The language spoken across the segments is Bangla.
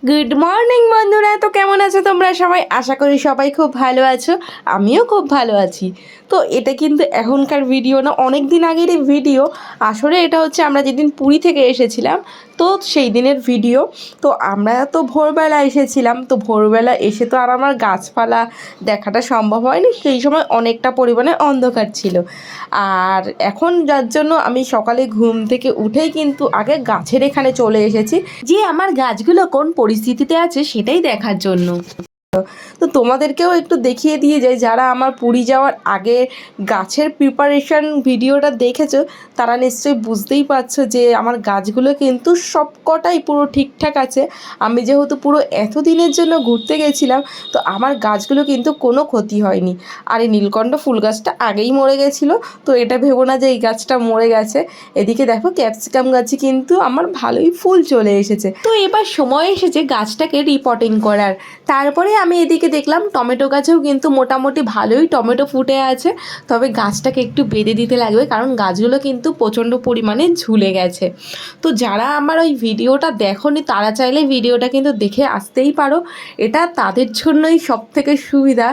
গুড মর্নিং বন্ধুরা। তো কেমন আছো তোমরা সবাই? আশা করি সবাই খুব ভালো আছো, আমিও খুব ভালো আছি। তো এটা কিন্তু এখনকার ভিডিও না, অনেক দিন আগের এই ভিডিও। আসলে এটা হচ্ছে আমরা যেদিন পুরী থেকে এসেছিলাম, তো সেই দিনের ভিডিও। তো আমরা তো ভোরবেলা এসেছিলাম, তো ভোরবেলা এসে তো আর আমার গাছপালা দেখাটা সম্ভব হয়নি, সেই সময় অনেকটা পরিমাণে অন্ধকার ছিল। আর এখন যার জন্য আমি সকালে ঘুম থেকে উঠেই কিন্তু আগে গাছের এখানে চলে এসেছি, যে আমার গাছগুলো কোন পরিস্থিতিতে আছে সেটাই দেখার জন্য। তো তোমাদেরকেও একটু দেখিয়ে দিয়ে যাই, যারা আমার পুরী যাওয়ার আগে গাছের প্রিপারেশন ভিডিওটা দেখেছো তারা নিশ্চয়ই বুঝতেই পারছো যে আমার গাছগুলো কিন্তু সব কটাই পুরো ঠিকঠাক আছে। আমি যেহেতু পুরো এতদিনের জন্য ঘুরতে গেছিলাম, তো আমার গাছগুলো কিন্তু কোনো ক্ষতি হয়নি। আর এই নীলকণ্ঠ ফুল গাছটা আগেই মরে গেছিলো, তো এটা ভেবো না যে এই গাছটা মরে গেছে। এদিকে দেখো ক্যাপসিকাম গাছে কিন্তু আমার ভালোই ফুল চলে এসেছে। তো এবার সময় এসেছে গাছটাকে রিপোর্টিং করার। তারপরে আমি এদিকে দেখলাম টমেটো গাছেও কিন্তু মোটামুটি ভালোই টমেটো ফুটে আছে, তবে গাছটাকে একটু বেঁধে দিতে লাগবে, কারণ গাছগুলো কিন্তু প্রচণ্ড পরিমাণে ঝুলে গেছে। তো যারা আমার ওই ভিডিওটা দেখোনি তারা চাইলে ভিডিওটা কিন্তু দেখে আসতেই পারো, এটা তাদের জন্যই সব থেকে সুবিধা।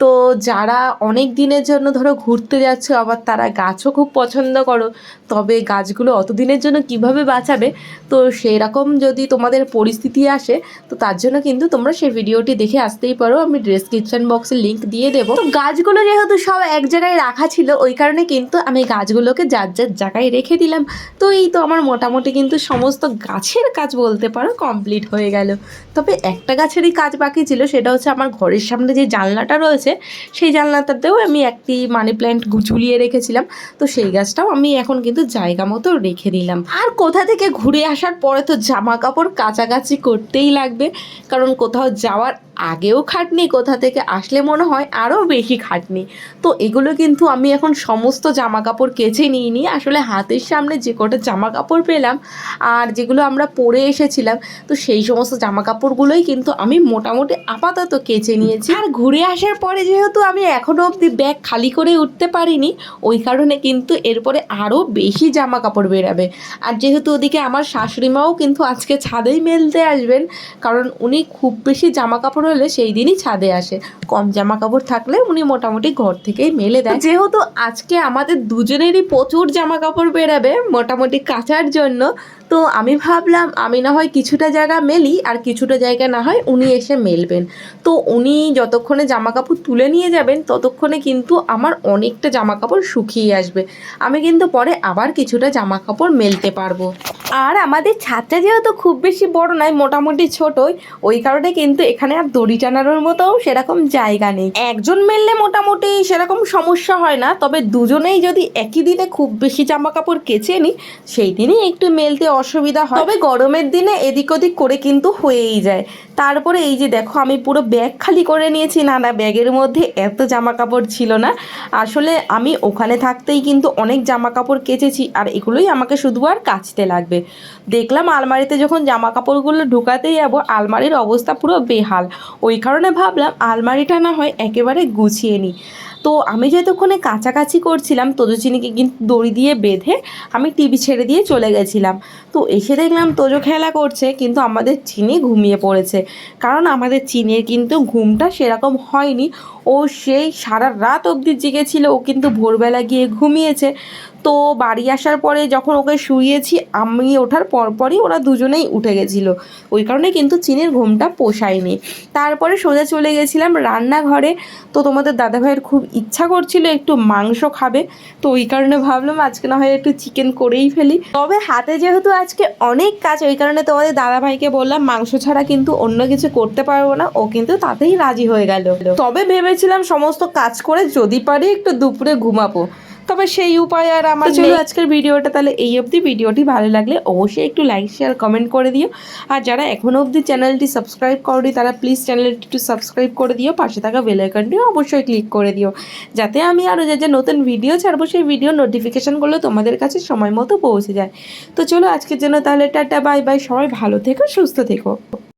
তো যারা অনেক দিনের জন্য ধরো ঘুরতে যাচ্ছ, আবার তারা গাছও খুব পছন্দ করো, তবে গাছগুলো অত দিনের জন্য কিভাবে বাঁচাবে, তো সেই রকম যদি তোমাদের পরিস্থিতি আসে, তো তার জন্য কিন্তু তোমরা সেই ভিডিওটি দেখে আসতেই পারো। আমি ডেসক্রিপশন বক্সে লিঙ্ক দিয়ে দেবো। তো গাছগুলো যেহেতু সব এক জায়গায় রাখা ছিল, ওই কারণে কিন্তু আমি গাছগুলোকে যার যার জায়গায় রেখে দিলাম। তো এই তো আমার মোটামুটি কিন্তু সমস্ত গাছের কাজ বলতে পারো কমপ্লিট হয়ে গেল। তবে একটা গাছেরই কাজ বাকি ছিল, সেটা হচ্ছে আমার ঘরের সামনে যে জানলাটা রয়েছে, সেই জানলাটাতেও আমি একটি মানি প্ল্যান্ট ঝুলিয়ে রেখেছিলাম। তো সেই গাছটাও আমি এখন কিন্তু জায়গা মতো রেখে দিলাম। আর কোথা থেকে ঘুরে আসার পরে তো জামা কাপড় কাচাকাচি করতেই লাগবে, কারণ কোথাও যাওয়ার আগেও খাটনি, কোথা থেকে আসলে মনে হয় আরও বেশি খাটনি। তো এগুলো কিন্তু আমি এখন সমস্ত জামা কাপড় কেচে নিইনি, আসলে হাতের সামনে যে কটা জামা কাপড় পেলাম আর যেগুলো আমরা পরে এসেছিলাম, তো সেই সমস্ত জামা কাপড়গুলোই কিন্তু আমি মোটামুটি আপাতত কেচে নিয়েছি। আর ঘুরে আসার পরে যেহেতু আমি এখনও অবধি ব্যাগ খালি করে উঠতে পারিনি, ওই কারণে কিন্তু এরপরে আরও বেশি জামা কাপড় বেরাবে। আর যেহেতু ওদিকে আমার শাশুড়িমাও কিন্তু আজকে ছাদেই মেলতে আসবেন, কারণ উনি খুব বেশি জামা কাপড় হলে সেই দিনই ছাদে আসে, কম জামা কাপড় থাকলে উনি মোটামুটি ঘর থেকেই মেলে দেন। যেহেতু আজকে আমাদের দুজনেরই প্রচুর জামা কাপড় বেরাবে মোটামুটি কাচার জন্য, তো আমি ভাবলাম আমি না হয় কিছুটা জায়গা মেলি আর কিছুটা জায়গা না হয় উনি এসে মেলবেন। তো উনি যতক্ষণে জামা কাপড় তুলে নিয়ে যাবেন ততক্ষণে কিন্তু আমার অনেকটা জামা কাপড় শুকিয়ে আসবে, আমি কিন্তু পরে আবার কিছুটা জামা কাপড় মেলতে পারবো। আর আমাদের ছাদটা যেহেতু খুব বেশি বড় নয়, মোটামুটি ছোটই, ওই কারণে কিন্তু এখানে আর দড়ি টানানোর মতো সেরকম জায়গা নেই। একজন মেললে মোটামুটি সেরকম সমস্যা হয় না, তবে দুজনেই যদি একই দিনে খুব বেশি জামা কাপড় কেচে নিই, সেই দিনই একটু মেলতে অসুবিধা হয়। তবে গরমের দিনে এদিক ওদিক করে কিন্তু হয়েই যায়। তারপরে এই যে দেখো আমি পুরো ব্যাগ খালি করে নিয়েছি। না ব্যাগের মধ্যে এত জামা কাপড় ছিল না, আসলে আমি ওখানে থাকতেই কিন্তু অনেক জামা কাপড় কেচেছি, আর এগুলোই আমাকে শুধু আর কাচতে লাগবে। দেখলাম আলমারিতে যখন জামা কাপড়গুলো ঢুকাতে যাবো, আলমারির অবস্থা পুরো বেহাল, ওই কারণে ভাবলাম আলমারিটা না হয় একেবারে গুছিয়ে নিই। তো আমি যতক্ষণে কাছাকাছি করছিলাম, তোজচিনিকে কিন্তু দড়ি দিয়ে বেঁধে আমি টিভি ছেড়ে দিয়ে চলে গেছিলাম। তো এসে দেখলাম তোজো খেলা করছে, কিন্তু আমাদের চিনি ঘুমিয়ে পড়েছে, কারণ আমাদের চিনির কিন্তু ঘুমটা সেরকম হয়নি। ও সেই সারা রাত অবধি জেগেছিল, ও কিন্তু ভোরবেলা গিয়ে ঘুমিয়েছে। তো বাড়ি আসার পরে যখন ওকে শুইয়েছি, আমি ওঠার পরপরই ওরা দুজনেই উঠে গেছিলো, ওই কারণে কিন্তু চিনির ঘুমটা পোষায়নি। তারপরে সোজা চলে গেছিলাম রান্নাঘরে। তো তোমাদের দাদাভাইয়ের খুব ইচ্ছা করছিল একটু মাংস খাবে, তো ওই কারণে ভাবলাম আজকে না হয় একটু চিকেন করেই ফেলি। তবে হাতে যেহেতু আজকে অনেক কাজ, ওই কারণে তোমাদের দাদাভাইকে বললাম মাংস ছাড়া কিন্তু অন্য কিছু করতে পারবো না, ও কিন্তু তাতেই রাজি হয়ে গেল। তবে ভেবেছিলাম সমস্ত কাজ করে যদি পারি একটু দুপুরে ঘুমাবো, তবে সেই উপায় আর আমার নেই। আজকের ভিডিওটা তাহলে এই অবধি। ভিডিওটি ভালো লাগলে অবশ্যই একটু লাইক শেয়ার কমেন্ট করে দিও, আর যারা এখনও অবধি চ্যানেলটি সাবস্ক্রাইব করনি তারা প্লিজ চ্যানেলটি একটু সাবস্ক্রাইব করে দিও, পাশে থাকা বেল আইকনটিও অবশ্যই ক্লিক করে দিও, যাতে আমি আরও যে নতুন ভিডিও ছাড়বো সেই ভিডিও নোটিফিকেশানগুলো তোমাদের কাছে সময় মতো পৌঁছে যায়। তো চলো আজকের জন্য তাহলে টাটা বাই বাই, সবাই ভালো থেকো, সুস্থ থেকো।